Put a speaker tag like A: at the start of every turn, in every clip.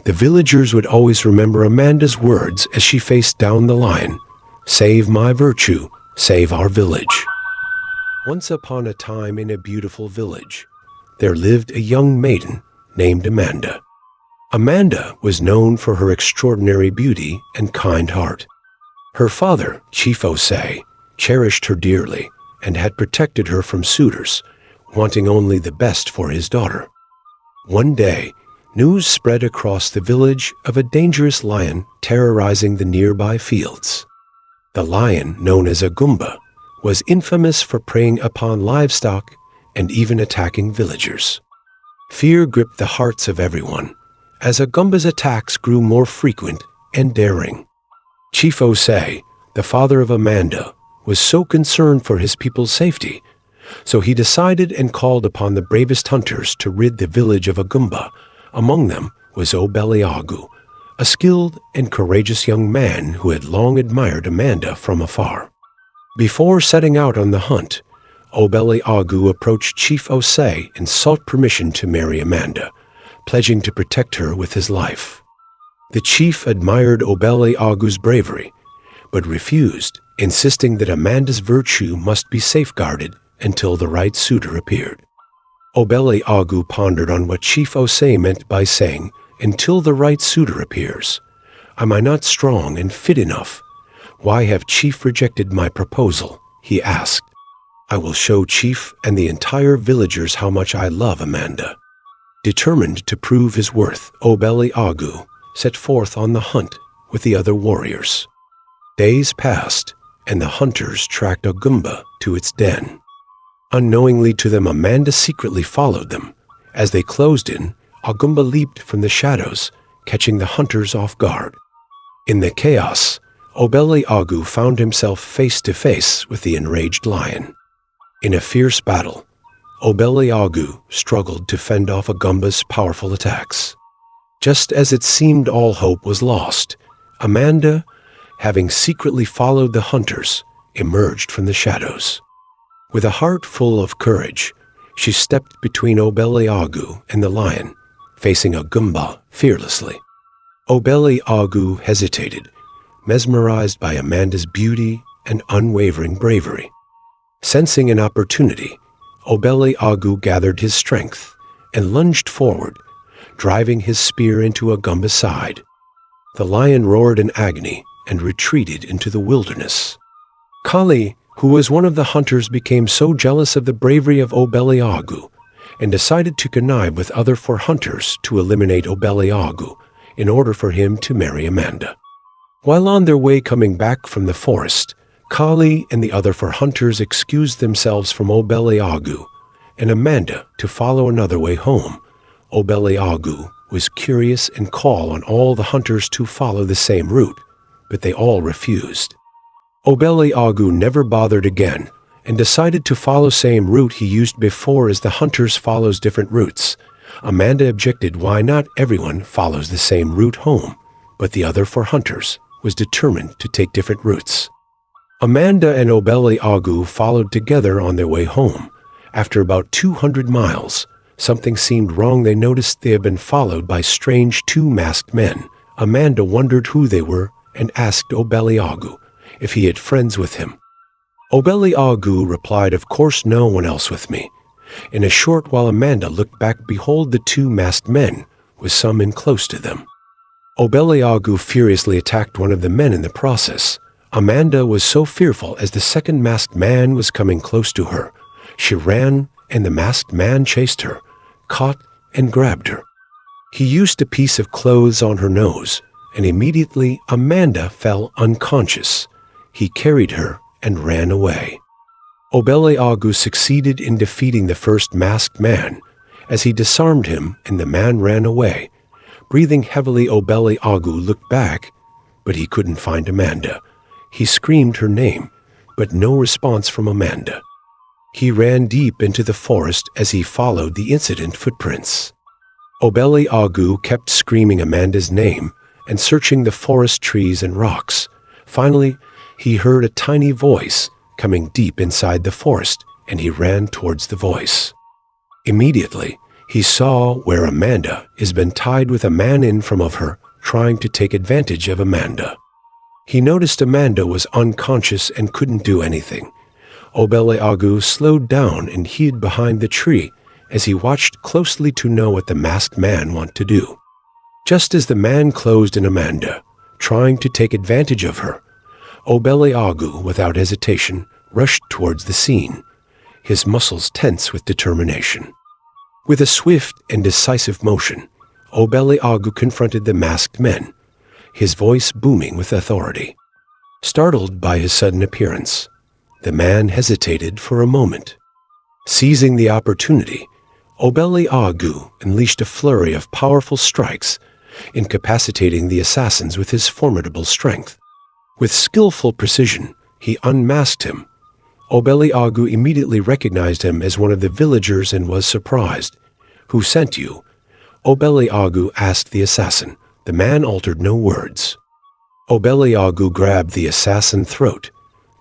A: The villagers would always remember Amanda's words as she faced down the lion. "Save my virtue, save our village." Once upon a time in a beautiful village, there lived a young maiden named Amanda. Amanda was known for her extraordinary beauty and kind heart. Her father, Chief Obele, cherished her dearly and had protected her from suitors, wanting only the best for his daughter. One day, news spread across the village of a dangerous lion terrorizing the nearby fields. The lion, known as a Gumba, was infamous for preying upon livestock and even attacking villagers. Fear gripped the hearts of everyone as a Gumba's attacks grew more frequent and daring. Chief Obele, the father of Amanda, was so concerned for his people's safety, so he decided and called upon the bravest hunters to rid the village of a Gumba. Among them was Obele, a skilled and courageous young man who had long admired Amanda from afar. Before setting out on the hunt, Obele approached Chief Obele and sought permission to marry Amanda, pledging to protect her with his life. The chief admired Obele's bravery, but refused, insisting that Amanda's virtue must be safeguarded until the right suitor appeared. Obele pondered on what Chief Obele meant by saying, "Until the right suitor appears. Am I not strong and fit enough? Why have Chief rejected my proposal?" he asked. "I will show Chief and the entire villagers how much I love Amanda." Determined to prove his worth, Obele set forth on the hunt with the other warriors. Days passed, and the hunters tracked a Gumba to its den. Unknowingly to them, Amanda secretly followed them. As they closed in, a Gumba leaped from the shadows, catching the hunters off guard. In the chaos, Obele found himself face to face with the enraged lion. In a fierce battle, Obele struggled to fend off a Gumba's powerful attacks. Just as it seemed all hope was lost, Amanda, having secretly followed the hunters, emerged from the shadows. With a heart full of courage, she stepped between Obele and the lion, facing a Gumba fearlessly. Obele hesitated, mesmerized by Amanda's beauty and unwavering bravery. Sensing an opportunity, Obele gathered his strength and lunged forward, driving his spear into a Gumba's side. The lion roared in agony and retreated into the wilderness. Kali, who was one of the hunters, became so jealous of the bravery of Obele and decided to connive with other four hunters to eliminate Obele in order for him to marry Amanda. While on their way coming back from the forest, Kali and the other four hunters excused themselves from Obele and Amanda to follow another way home. Obele was curious and called on all the hunters to follow the same route, but they all refused. Obele never bothered again and decided to follow same route he used before, as the hunters follows different routes. Amanda objected why not everyone follows the same route home, but the other four hunters was determined to take different routes. Amanda and Obele followed together on their way home. After about 200 miles, something seemed wrong. They noticed they had been followed by strange two masked men. Amanda wondered who they were and asked Obele if he had friends with him. Obele replied, "Of course, no one else with me." In a short while, Amanda looked back. Behold, the two masked men, with some men close to them. Obele furiously attacked one of the men in the process. Amanda was so fearful as the second masked man was coming close to her. She ran, and the masked man chased her, caught, and grabbed her. He used a piece of clothes on her nose, and immediately Amanda fell unconscious. He carried her and ran away. Obele succeeded in defeating the first masked man, as he disarmed him and the man ran away. Breathing heavily, Obele looked back, but he couldn't find Amanda. He screamed her name, but no response from Amanda. He ran deep into the forest as he followed the incident footprints. Obele kept screaming Amanda's name and searching the forest trees and rocks. Finally, he heard a tiny voice coming deep inside the forest, and he ran towards the voice. Immediately, He saw where Amanda has been tied with a man in front of her, trying to take advantage of Amanda. He noticed Amanda was unconscious and couldn't do anything. Obele slowed down and hid behind the tree as he watched closely to know what the masked man wanted to do. Just as the man closed in Amanda, trying to take advantage of her, Obele, without hesitation, rushed towards the scene, his muscles tense with determination. With a swift and decisive motion, Obele confronted the masked men, his voice booming with authority. Startled by his sudden appearance, the man hesitated for a moment. Seizing the opportunity, Obele unleashed a flurry of powerful strikes, incapacitating the assassins with his formidable strength. With skillful precision, he unmasked him. Obele immediately recognized him as one of the villagers and was surprised. "Who sent you?" Obele asked the assassin. The man altered no words. Obele grabbed the assassin's throat,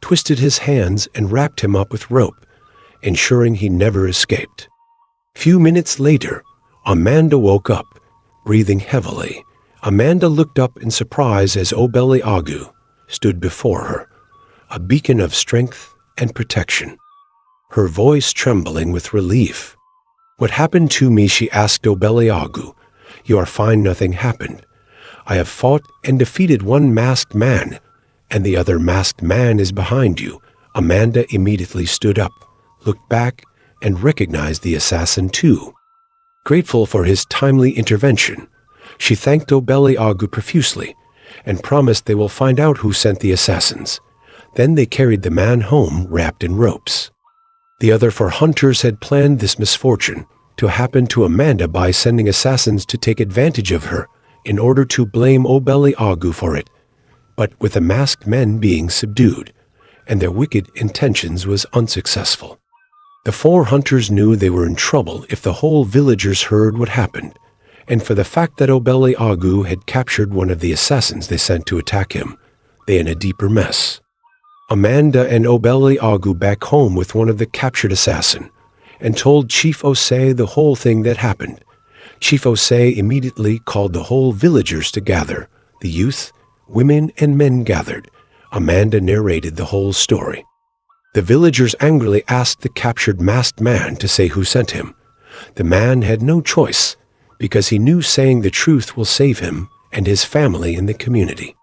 A: twisted his hands and wrapped him up with rope, ensuring he never escaped. Few minutes later, Amanda woke up, breathing heavily. Amanda looked up in surprise as Obele stood before her, a beacon of strength and protection, her voice trembling with relief. "What happened to me?" she asked Obele. "You are fine, nothing happened. I have fought and defeated one masked man, and the other masked man is behind you." Amanda immediately stood up, looked back, and recognized the assassin too. Grateful for his timely intervention, she thanked Obele profusely and promised they will find out who sent the assassins. Then they carried the man home wrapped in ropes. The other 4 hunters had planned this misfortune to happen to Amanda by sending assassins to take advantage of her in order to blame Obele for it, but with the masked men being subdued, and their wicked intentions was unsuccessful. The 4 hunters knew they were in trouble if the whole villagers heard what happened, and for the fact that Obele had captured one of the assassins they sent to attack him, they in a deeper mess. Amanda and Obele back home with one of the captured assassin, and told Chief Osei the whole thing that happened. Chief Osei immediately called the whole villagers to gather. The youth, women, and men gathered. Amanda narrated the whole story. The villagers angrily asked the captured masked man to say who sent him. The man had no choice, because he knew saying the truth will save him and his family in the community.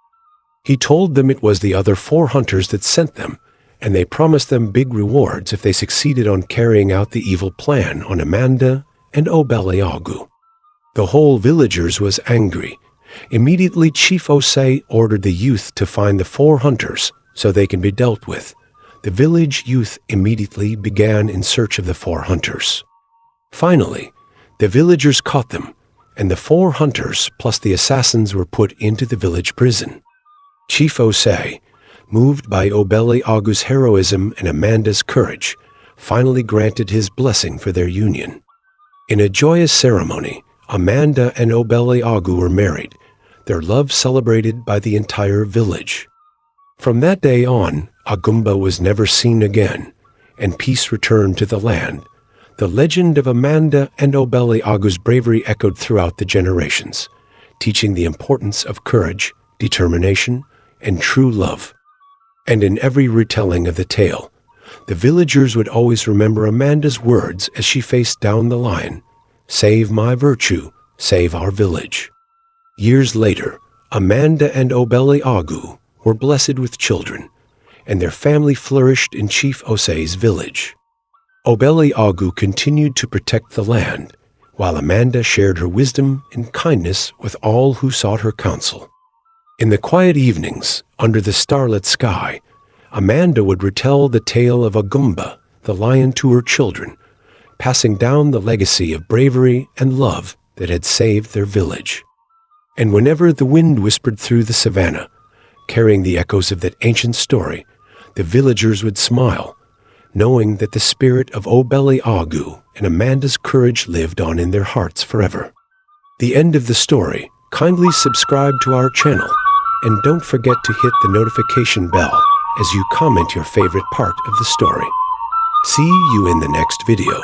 A: He told them it was the other 4 hunters that sent them, and they promised them big rewards if they succeeded on carrying out the evil plan on Amanda and Obele. The whole villagers was angry. Immediately Chief Osei ordered the youth to find the 4 hunters so they can be dealt with. The village youth immediately began in search of the 4 hunters. Finally, the villagers caught them, and the 4 hunters plus the assassins were put into the village prison. Chief Osei, moved by Obele's heroism and Amanda's courage, finally granted his blessing for their union. In a joyous ceremony, Amanda and Obele were married, their love celebrated by the entire village. From that day on, Agumba was never seen again, and peace returned to the land. The legend of Amanda and Obele's bravery echoed throughout the generations, teaching the importance of courage, determination, and true love. And in every retelling of the tale, the villagers would always remember Amanda's words as she faced down the line, "Save my virtue, save our village." Years later, Amanda and Obele were blessed with children, and their family flourished in Chief Osei's village. Obele continued to protect the land, while Amanda shared her wisdom and kindness with all who sought her counsel. In the quiet evenings, under the starlit sky, Amanda would retell the tale of Agumba, the lion, to her children, passing down the legacy of bravery and love that had saved their village. And whenever the wind whispered through the savannah, carrying the echoes of that ancient story, the villagers would smile, knowing that the spirit of Obele and Amanda's courage lived on in their hearts forever. The end of the story. Kindly subscribe to our channel, and don't forget to hit the notification bell as you comment your favorite part of the story. See you in the next video.